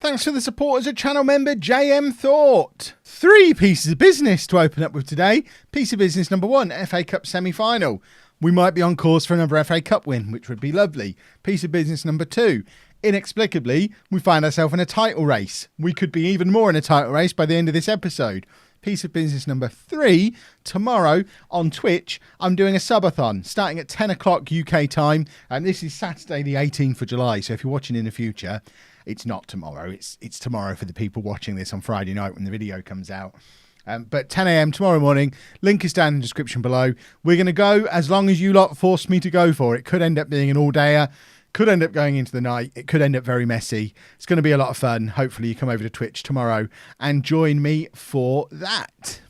Thanks to the support as a channel member, JM Thought. 3 pieces of business to open up with today. Piece of business number 1, FA Cup semi-final. We might be on course for another FA Cup win, which would be lovely. Piece of business number 2. Inexplicably, we find ourselves in a title race. We could be even more in a title race by the end of this episode. Piece of business number 3, tomorrow on Twitch, I'm doing a subathon starting at 10 o'clock UK time. And this is Saturday the 18th of July. So if you're watching in the future, it's not tomorrow. It's tomorrow for the people watching this on Friday night when the video comes out. But 10 a.m. tomorrow morning, link is down in the description below. We're going to go as long as you lot force me to go for it. Could end up being an all-dayer. Could end up going into the night. It could end up very messy. It's going to be a lot of fun. Hopefully you come over to Twitch tomorrow and join me for that.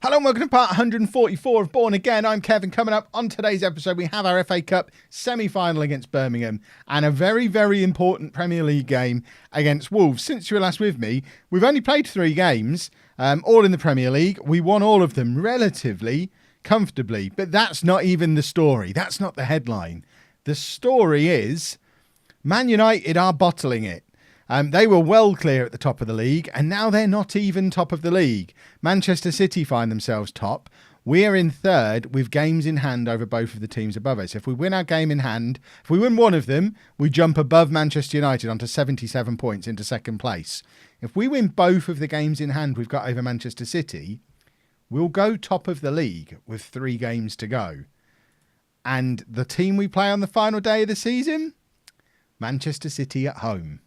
Hello and welcome to part 144 of Bourne Again. I'm Kevin. Coming up on today's episode, we have our FA Cup semi-final against Birmingham and a very, very important Premier League game against Wolves. Since you were last with me, we've only played 3 games, all in the Premier League. We won all of them relatively comfortably, but that's not even the story. That's not the headline. The story is Man United are bottling it. They were well clear at the top of the league, and now they're not even top of the league. Manchester City find themselves top. We're in third with games in hand over both of the teams above us. If we win our game in hand, if we win one of them, we jump above Manchester United onto 77 points into second place. If we win both of the games in hand we've got over Manchester City, we'll go top of the league with 3 games to go. And the team we play on the final day of the season? Manchester City at home.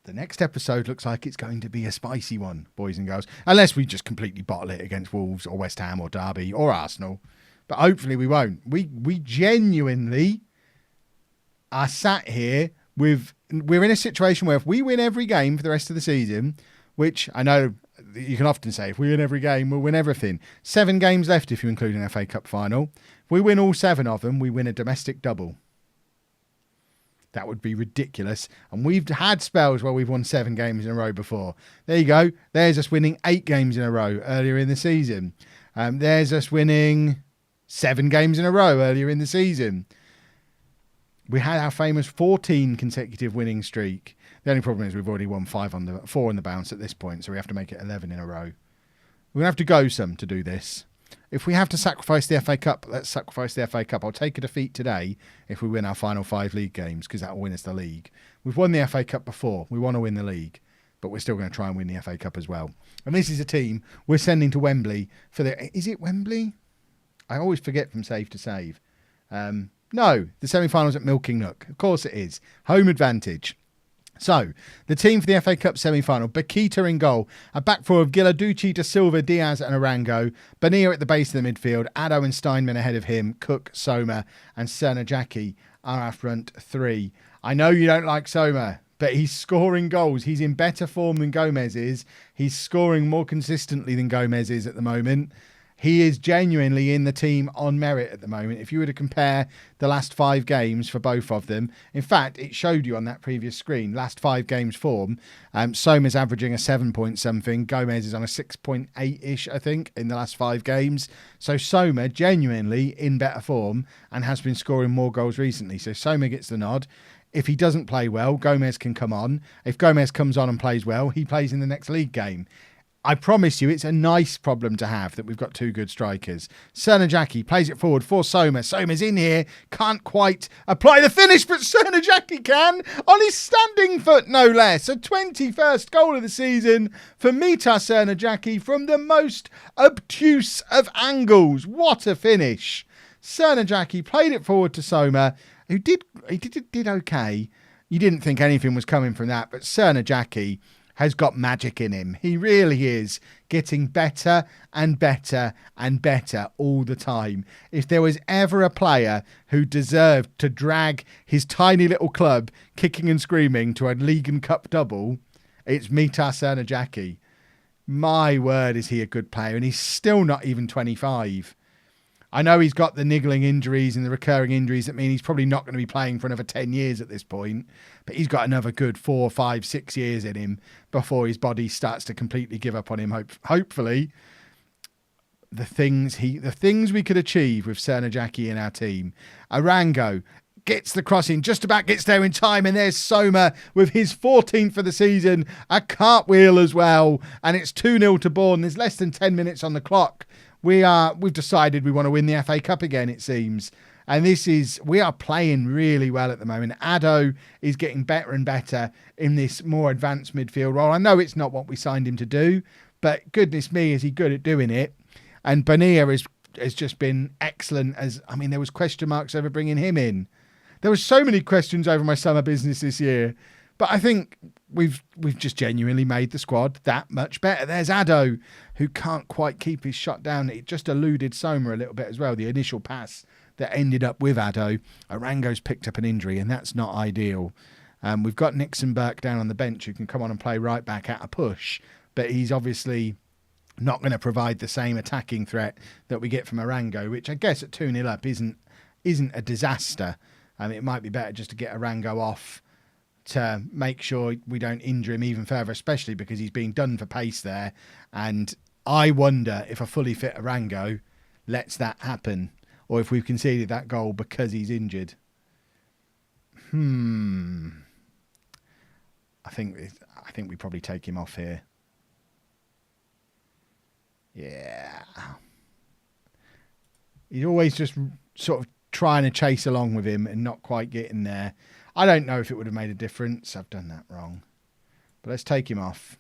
The next episode looks like it's going to be a spicy one, boys and girls. Unless we just completely bottle it against Wolves or West Ham or Derby or Arsenal. But hopefully we won't. We genuinely are sat here with... We're in a situation where if we win every game for the rest of the season, which I know you can often say, if we win every game, we'll win everything. 7 games left if you include an FA Cup final. If we win all 7 of them, we win a domestic double. That would be ridiculous. And we've had spells where we've won 7 games in a row before. There you go. There's us winning 8 games in a row earlier in the season. There's us winning 7 games in a row earlier in the season. We had our famous 14 consecutive winning streak. The only problem is we've already won 4 on the bounce at this point, so we have to make it 11 in a row. We're going to have to go some to do this. If we have to sacrifice the FA Cup, let's sacrifice the FA Cup. I'll take a defeat today if we win our final 5 league games, because that will win us the league. We've won the FA Cup before. We want to win the league, but we're still going to try and win the FA Cup as well. And this is a team we're sending to Wembley for the... Is it Wembley? I always forget from save to save. No, the semi-finals at Milking Nook. Of course it is. Home advantage. So, the team for the FA Cup semi-final, Bakita in goal, a back four of Gilarducci, Da Silva, Diaz and Arango, Bonilla at the base of the midfield, Addo and Steinman ahead of him, Cook, Soma and Cernajacki are our front 3. I know you don't like Soma, but he's scoring goals. He's in better form than Gomez is. He's scoring more consistently than Gomez is at the moment. He is genuinely in the team on merit at the moment. If you were to compare the last 5 games for both of them, in fact, it showed you on that previous screen, last 5 games form, Soma's averaging a 7 point something. Gomez is on a 6.8-ish, I think, in the last 5 games. So Soma genuinely in better form and has been scoring more goals recently. So Soma gets the nod. If he doesn't play well, Gomez can come on. If Gomez comes on and plays well, he plays in the next league game. I promise you, it's a nice problem to have that we've got 2 good strikers. Cernajacki plays it forward for Soma. Soma's in here, can't quite apply the finish, but Cernajacki can on his standing foot, no less. A 21st goal of the season for Mita Cernajacki from the most obtuse of angles. What a finish. Cernajacki played it forward to Soma, who did okay. You didn't think anything was coming from that, but Cernajacki has got magic in him. He really is getting better and better and better all the time. If there was ever a player who deserved to drag his tiny little club kicking and screaming to a league and cup double, it's Mita Cernajacki. My word, is he a good player, and he's still not even 25. I know he's got the niggling injuries and the recurring injuries that mean he's probably not going to be playing for another 10 years at this point. But he's got another good 4, 5, 6 years in him before his body starts to completely give up on him. Hopefully, the things we could achieve with Cernajacki in our team. Arango gets the crossing, just about gets there in time, and there's Soma with his 14th for the season, a cartwheel as well, and it's 2-0 to Bourne. There's less than 10 minutes on the clock. We've decided we want to win the FA Cup again, it seems. And we are playing really well at the moment. Addo is getting better and better in this more advanced midfield role. I know it's not what we signed him to do, but goodness me, is he good at doing it. And Bonilla has just been excellent. There was question marks over bringing him in. There were so many questions over my summer business this year. But I think we've just genuinely made the squad that much better. There's Addo, who can't quite keep his shot down. It just eluded Soma a little bit as well, the initial pass that ended up with Addo. Arango's picked up an injury, and that's not ideal. We've got Nixon Burke down on the bench who can come on and play right back at a push, but he's obviously not going to provide the same attacking threat that we get from Arango, which I guess at 2-0 up isn't a disaster. It might be better just to get Arango off to make sure we don't injure him even further, especially because he's being done for pace there. And I wonder if a fully fit Arango lets that happen, or if we've conceded that goal because he's injured. I think we probably take him off here. Yeah. He's always just sort of trying to chase along with him and not quite getting there. I don't know if it would have made a difference. I've done that wrong. But let's take him off.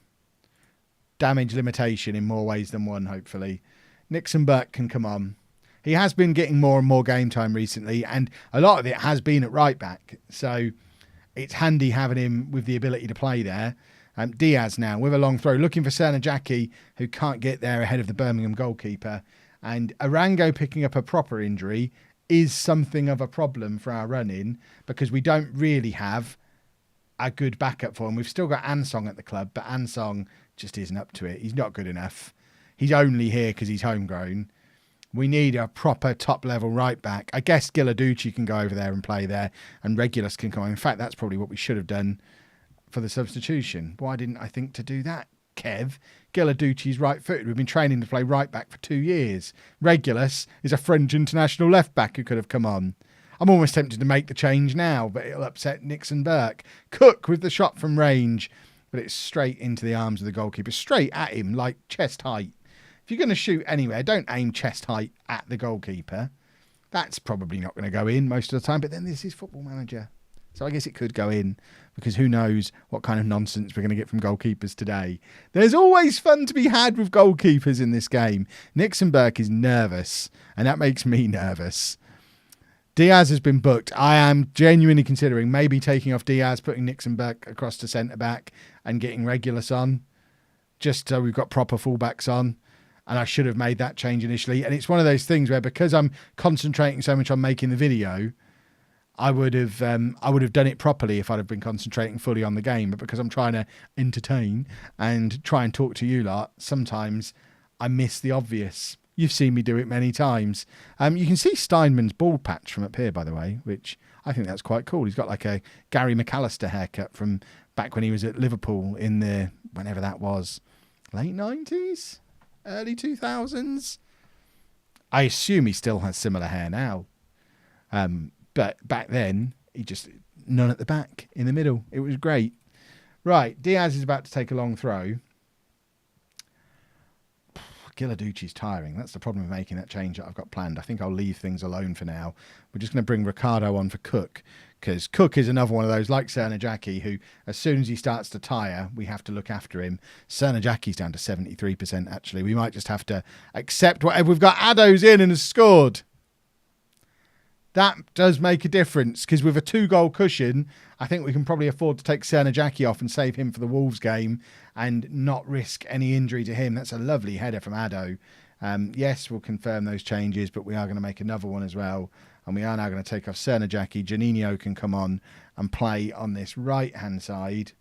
Damage limitation in more ways than one, hopefully. Nixon Burke can come on. He has been getting more and more game time recently, and a lot of it has been at right back. So it's handy having him with the ability to play there. Diaz now with a long throw, looking for Cernajacki, who can't get there ahead of the Birmingham goalkeeper. And Arango picking up a proper injury is something of a problem for our run-in, because we don't really have a good backup for him. We've still got Ansong at the club, but Ansong just isn't up to it. He's not good enough. He's only here because he's homegrown. We need a proper top-level right-back. I guess Giladucci can go over there and play there, and Regulus can come on. In fact, that's probably what we should have done for the substitution. Why didn't I think to do that, Kev? Giladucci's right-footed. We've been training to play right-back for 2 years. Regulus is a French international left-back who could have come on. I'm almost tempted to make the change now, but it'll upset Nixon Burke. Cook with the shot from range, but it's straight into the arms of the goalkeeper. Straight at him, like chest height. If you're going to shoot anywhere, don't aim chest height at the goalkeeper. That's probably not going to go in most of the time, but then this is Football Manager. So I guess it could go in, because who knows what kind of nonsense we're going to get from goalkeepers today. There's always fun to be had with goalkeepers in this game. Nixon Burke is nervous, and that makes me nervous. Diaz has been booked. I am genuinely considering maybe taking off Diaz, putting Nixon Burke across to centre-back and getting Regulus on, just so we've got proper fullbacks on. And I should have made that change initially. And it's one of those things where, because I'm concentrating so much on making the video, I would have done it properly if I'd have been concentrating fully on the game. But because I'm trying to entertain and try and talk to you lot, sometimes I miss the obvious. You've seen me do it many times. You can see Steinman's bald patch from up here, by the way, which I think that's quite cool. He's got like a Gary McAllister haircut from back when he was at Liverpool in the, whenever that was, late 90s, early 2000s. I assume he still has similar hair now. But back then, he just, none at the back, in the middle. It was great. Right, Diaz is about to take a long throw. Giladucci's tiring. That's the problem with making that change that I've got planned. I think I'll leave things alone for now. We're just going to bring Ricardo on for Cook, because Cook is another one of those, like Cernajacki, who as soon as he starts to tire, we have to look after him. Cernajacki's down to 73%, actually. We might just have to accept whatever. We've got Addo's in and has scored. That does make a difference, because with a 2-goal cushion, I think we can probably afford to take Cernajacki off and save him for the Wolves game and not risk any injury to him. That's a lovely header from Addo. Yes, we'll confirm those changes, but we are going to make another one as well. And we are now going to take off Cernajacki. Janino can come on and play on this right-hand side.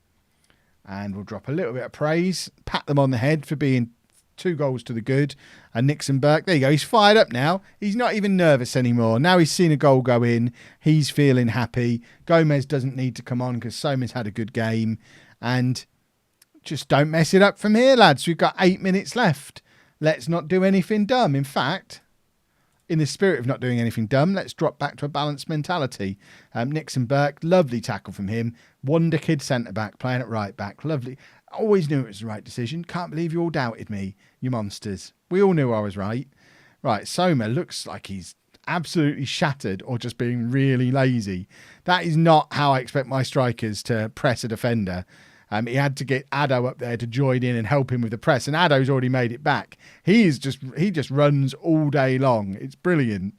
And we'll drop a little bit of praise, pat them on the head for being 2 goals to the good. And Nixon Burke, there you go. He's fired up now. He's not even nervous anymore. Now he's seen a goal go in. He's feeling happy. Gomez doesn't need to come on because Soma's had a good game. And just don't mess it up from here, lads. We've got 8 minutes left. Let's not do anything dumb. In fact, in the spirit of not doing anything dumb, let's drop back to a balanced mentality. Nixon Burke, lovely tackle from him. Wonder kid centre-back, playing at right-back. Lovely. Always knew it was the right decision. Can't believe you all doubted me, you monsters. We all knew I was right. Right, Soma looks like he's absolutely shattered or just being really lazy. That is not how I expect my strikers to press a defender. He had to get Addo up there to join in and help him with the press, and Addo's already made it back. He just runs all day long. It's brilliant.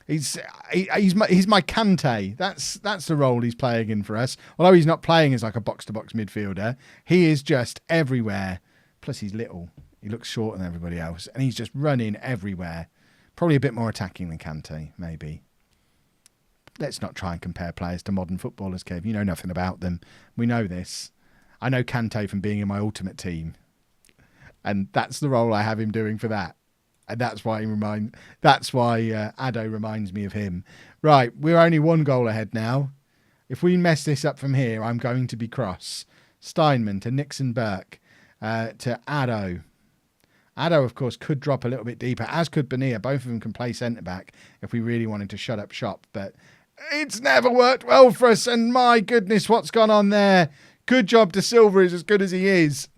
He's my Kante. That's the role he's playing in for us. Although he's not playing as like a box-to-box midfielder, he is just everywhere. Plus he's little. He looks shorter than everybody else, and he's just running everywhere. Probably a bit more attacking than Kante, maybe. Let's not try and compare players to modern footballers, Kev. You know nothing about them. We know this. I know Kante from being in my ultimate team, and that's the role I have him doing for that, and that's why Addo reminds me of him. Right, we're only 1 goal ahead now. If we mess this up from here, I'm going to be cross. Steinman to Nixon Burke to Addo. Addo, of course, could drop a little bit deeper, as could Bonilla. Both of them can play centre back if we really wanted to shut up shop, but it's never worked well for us. And my goodness, what's gone on there? Good job De Silva is as good as he is,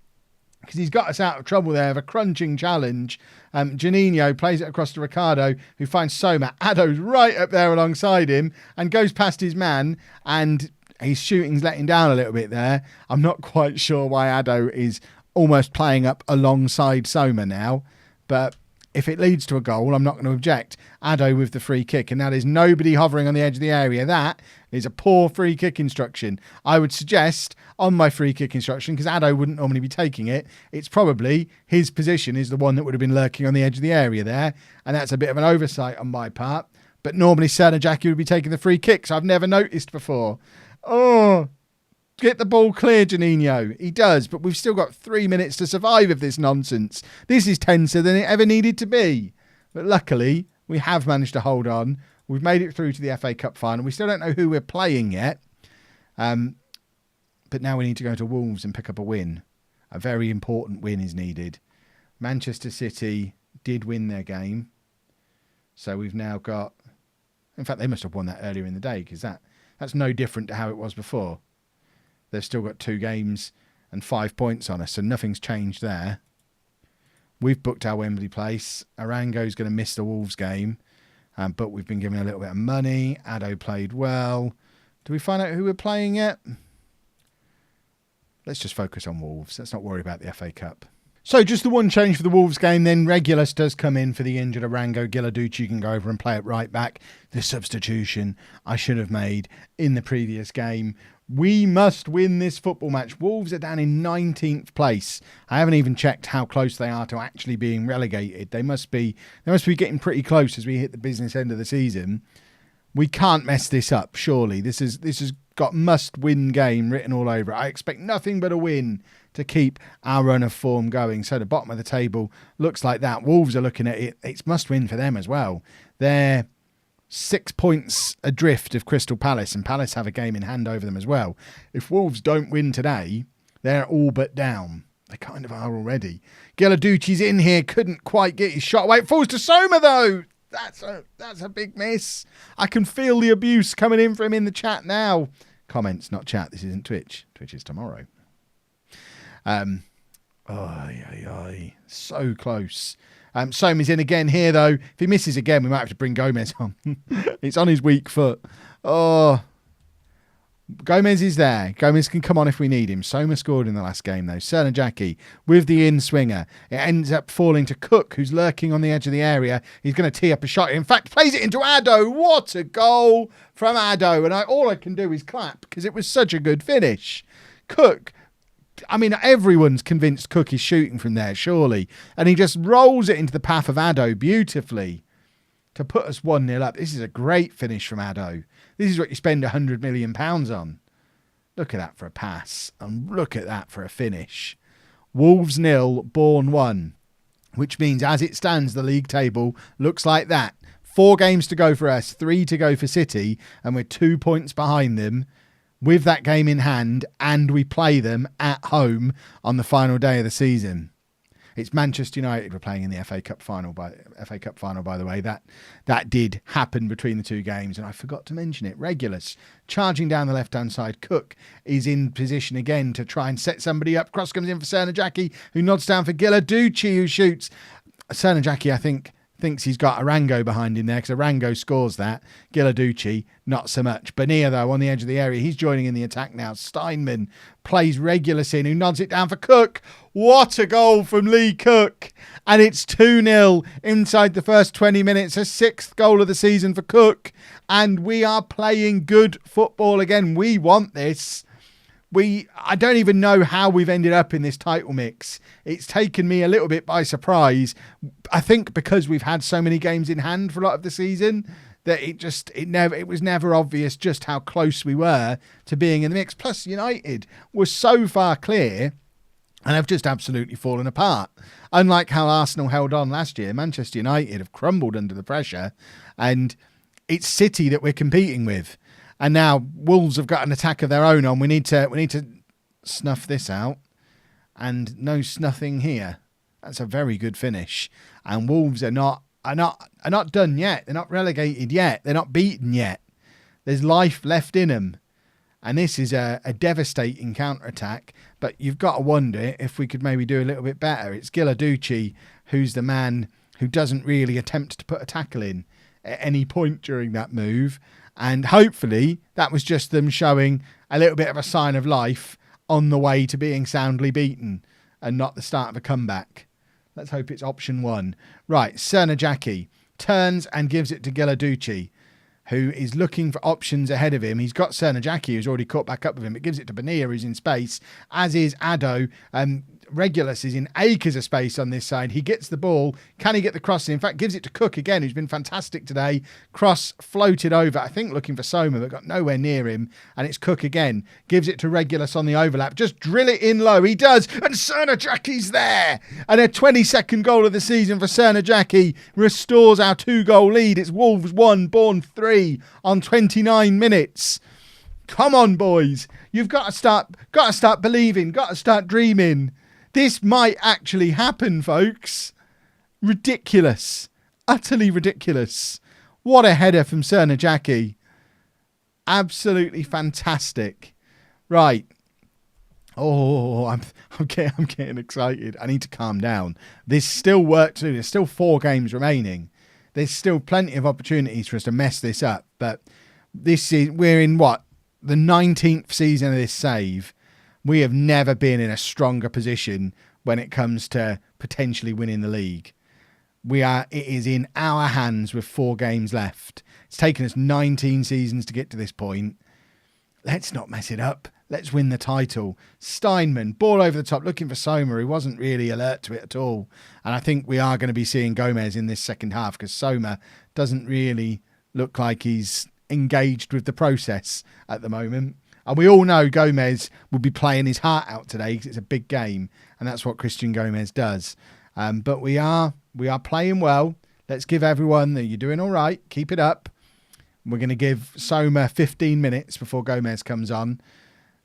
because he's got us out of trouble there of a crunching challenge. Janino plays it across to Ricardo, who finds Soma. Addo's right up there alongside him and goes past his man, and his shooting's letting down a little bit there. I'm not quite sure why Addo is almost playing up alongside Soma now, but if it leads to a goal, I'm not going to object. Addo with the free kick, and now there's nobody hovering on the edge of the area. That is a poor free kick instruction. I would suggest on my free kick instruction, because Addo wouldn't normally be taking it, it's probably his position is the one that would have been lurking on the edge of the area there, and that's a bit of an oversight on my part. But normally Jackie would be taking the free kicks. I've never noticed before. Oh, get the ball clear, Janino. He does, but we've still got 3 minutes to survive of this nonsense. This is tenser than it ever needed to be. But luckily, we have managed to hold on. We've made it through to the FA Cup final. We still don't know who we're playing yet. But now we need to go to Wolves and pick up a win. A very important win is needed. Manchester City did win their game. So we've now got... In fact, they must have won that earlier in the day, because that's no different to how it was before. They've still got 2 games and 5 points on us, so nothing's changed there. We've booked our Wembley place. Arango's going to miss the Wolves game, but we've been given a little bit of money. Addo played well. Do we find out who we're playing yet? Let's just focus on Wolves. Let's not worry about the FA Cup. So just the one change for the Wolves game, then Regulus does come in for the injured Arango. Giladucci can go over and play it right back. The substitution I should have made in the previous game. We must win this football match. Wolves are down in 19th place. I haven't even checked how close they are to actually being relegated. They must be getting pretty close as we hit the business end of the season. We can't mess this up, surely. This has got must-win game written all over it. I expect nothing but a win to keep our run of form going. So the bottom of the table looks like that. Wolves are looking at it. It's must-win for them as well. They're 6 points adrift of Crystal Palace, and Palace have a game in hand over them as well. If Wolves don't win today, they're all but down. They kind of are already. Giladucci's in here, couldn't quite get his shot away. It falls to Soma though. That's a big miss. I can feel the abuse coming in from him in the chat now. Comments, not chat. This isn't Twitch. Twitch is tomorrow. So close. Soma's in again here, though. If he misses again, we might have to bring Gomez on. It's on his weak foot. Oh, Gomez is there. Gomez can come on if we need him. Soma scored in the last game, though. Jackie with the in-swinger. It ends up falling to Cook, who's lurking on the edge of the area. He's going to tee up a shot. In fact, plays it into Addo. What a goal from Addo. And all I can do is clap, because it was such a good finish. Cook... I mean, everyone's convinced Cook is shooting from there, surely. And he just rolls it into the path of Addo beautifully to put us 1-0 up. This is a great finish from Addo. This is what you spend £100 million on. Look at that for a pass. And look at that for a finish. Wolves 0, Bourne 1. which means as it stands, the league table looks like that. 4 games to go for us, 3 to go for City, and we're 2 points behind them with that game in hand, and we play them at home on the final day of the season. It's Manchester United we're playing in the FA Cup final, by the way. That did happen between the 2 games, and I forgot to mention it. Regulus charging down the left-hand side. Cook is in position again to try and set somebody up. Cross comes in for Cernajacki, who nods down for Giladucci, who shoots. Cernajacki, I think, thinks he's got Arango behind him there because Arango scores that. Giladucci, not so much. Bonilla, though, on the edge of the area. He's joining in the attack now. Steinman plays Regulus in, who nods it down for Cook. What a goal from Lee Cook. And it's 2-0 inside the first 20 minutes. A 6th goal of the season for Cook. And we are playing good football again. We want this. I don't even know how we've ended up in this title mix. It's taken me a little bit by surprise. I think because we've had so many games in hand for a lot of the season that it was never obvious just how close we were to being in the mix. Plus United were so far clear and have just absolutely fallen apart. Unlike how Arsenal held on last year, Manchester United have crumbled under the pressure, and it's City that we're competing with. And now Wolves have got an attack of their own on. We need to snuff this out. And no snuffing here. That's a very good finish. And Wolves are not done yet. They're not relegated yet. They're not beaten yet. There's life left in them. And this is a devastating counter-attack. But you've got to wonder if we could maybe do a little bit better. It's Giladucci who's the man who doesn't really attempt to put a tackle in at any point during that move. And hopefully that was just them showing a little bit of a sign of life on the way to being soundly beaten and not the start of a comeback. Let's hope it's option 1. Right, Cernajacki turns and gives it to Giladucci, who is looking for options ahead of him. He's got Cernajacki, who's already caught back up with him. It gives it to Bonilla, who's in space, as is Addo. Regulus is in acres of space on this side. He gets the ball. Can he get the cross in? In fact, gives it to Cook again, who's been fantastic today. Cross floated over, I think looking for Soma, but got nowhere near him. And it's Cook again. Gives it to Regulus on the overlap. Just drill it in low. He does. And Cernajacki's there. And a 22nd goal of the season for Cernajacki restores our 2-goal lead. It's Wolves 1, Bourne 3 on 29 minutes. Come on, boys. You've got to start believing. Got to start dreaming. This might actually happen, folks. Ridiculous. Utterly ridiculous. What a header from Cernajacki. Absolutely fantastic. Right. Oh, I'm getting excited. I need to calm down. There's still work to do. There's still 4 games remaining. There's still plenty of opportunities for us to mess this up. But we're in what? The 19th season of this save. We have never been in a stronger position when it comes to potentially winning the league. It is in our hands with 4 games left. It's taken us 19 seasons to get to this point. Let's not mess it up. Let's win the title. Steinman, ball over the top, looking for Soma, who wasn't really alert to it at all. And I think we are going to be seeing Gomez in this second half because Soma doesn't really look like he's engaged with the process at the moment. And we all know Gomez will be playing his heart out today because it's a big game, and that's what Christian Gomez does. But we are playing well. Let's give everyone that you're doing all right. Keep it up. We're going to give Soma 15 minutes before Gomez comes on,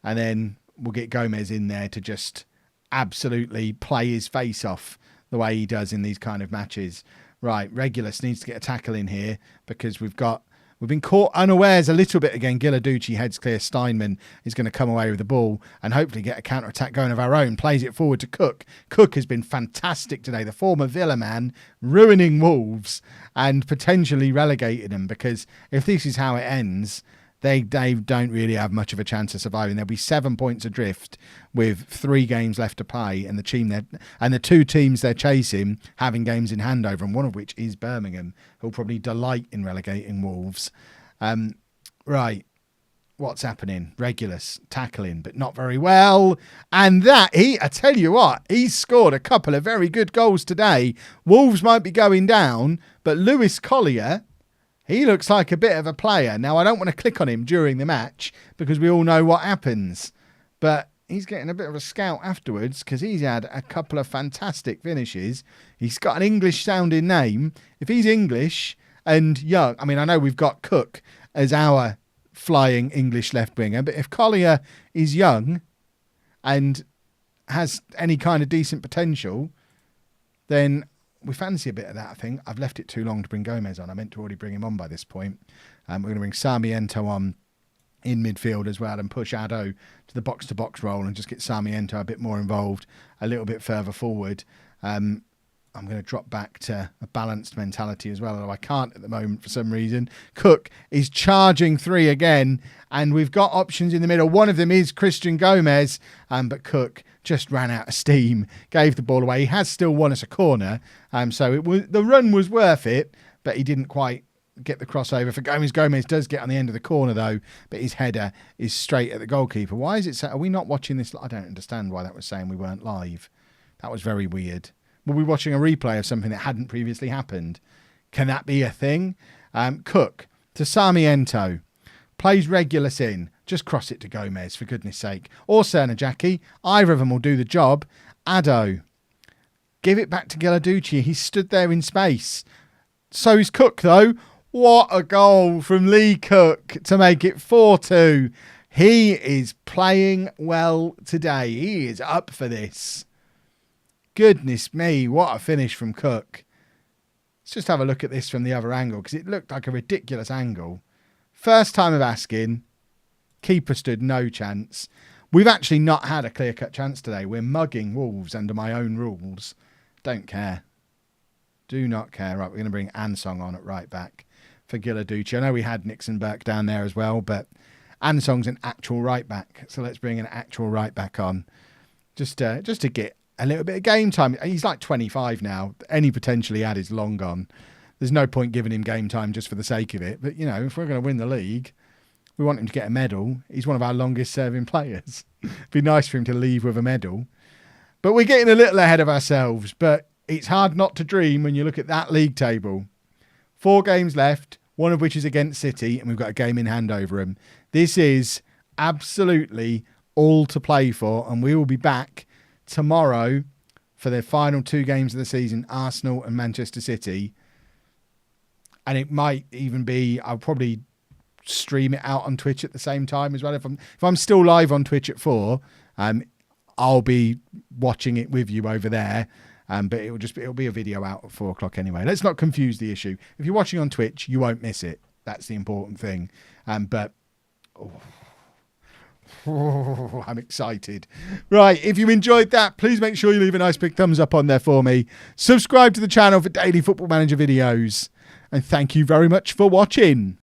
and then we'll get Gomez in there to just absolutely play his face off the way he does in these kind of matches. Right, Regulus needs to get a tackle in here because we've been caught unawares a little bit again. Giladucci heads clear. Steinman is going to come away with the ball and hopefully get a counter-attack going of our own. Plays it forward to Cook. Cook has been fantastic today. The former Villa man, ruining Wolves and potentially relegating them, because if this is how it ends, they don't really have much of a chance of surviving. There'll be 7 points adrift with 3 games left to play, and the 2 teams they're chasing having games in hand over, and one of which is Birmingham, who'll probably delight in relegating Wolves. Right, what's happening? Regulus tackling, but not very well. And I tell you what, he's scored a couple of very good goals today. Wolves might be going down, but Lewis Collier, he looks like a bit of a player. Now, I don't want to click on him during the match because we all know what happens. But he's getting a bit of a scout afterwards because he's had a couple of fantastic finishes. He's got an English-sounding name. If he's English and young, I mean, I know we've got Cook as our flying English left winger, but if Collier is young and has any kind of decent potential, then we fancy a bit of that, I think. I've left it too long to bring Gomez on. I meant to already bring him on by this point. We're going to bring Sarmiento on in midfield as well and push Addo to the box-to-box role and just get Sarmiento a bit more involved, a little bit further forward. I'm going to drop back to a balanced mentality as well, although I can't at the moment for some reason. Cook is charging 3 again, and we've got options in the middle. One of them is Christian Gomez, but Cook just ran out of steam, gave the ball away. He has still won us a corner, so the run was worth it, but he didn't quite get the crossover for Gomez. Gomez does get on the end of the corner though, but his header is straight at the goalkeeper. Why is it so? Are we not watching this? I don't understand why that was saying we weren't live. That was very weird. Were we watching a replay of something that hadn't previously happened? Can that be a thing? Cook to Sarmiento. Plays Regulus in. Just cross it to Gomez, for goodness sake. Or Cernajacki. Either of them will do the job. Addo. Give it back to Geladucci. He stood there in space. So is Cook, though. What a goal from Lee Cook to make it 4-2. He is playing well today. He is up for this. Goodness me, what a finish from Cook. Let's just have a look at this from the other angle, because it looked like a ridiculous angle. First time of asking. Keeper stood no chance. We've actually not had a clear-cut chance today. We're mugging Wolves under my own rules. Don't care. Do not care. Right, we're going to bring Ansong on at right back for Geladucci. I know we had Nixon Burke down there as well, but Ansong's an actual right back. So let's bring an actual right back on. Just to get a little bit of game time. He's like 25 now. Any potential he had is long gone. There's no point giving him game time just for the sake of it. But, you know, if we're going to win the league, we want him to get a medal. He's one of our longest serving players. It'd be nice for him to leave with a medal. But we're getting a little ahead of ourselves. But it's hard not to dream when you look at that league table. 4 games left, one of which is against City, and we've got a game in hand over them. This is absolutely all to play for, and we will be back tomorrow for the final 2 games of the season, Arsenal and Manchester City. And it might even be, I'll probably stream it out on Twitch at the same time as well. If I'm still live on Twitch at 4, I'll be watching it with you over there. But it'll be a video out at 4 o'clock anyway. Let's not confuse the issue. If you're watching on Twitch, you won't miss it. That's the important thing. I'm excited. Right, if you enjoyed that, please make sure you leave a nice big thumbs up on there for me. Subscribe to the channel for daily Football Manager videos. And thank you very much for watching.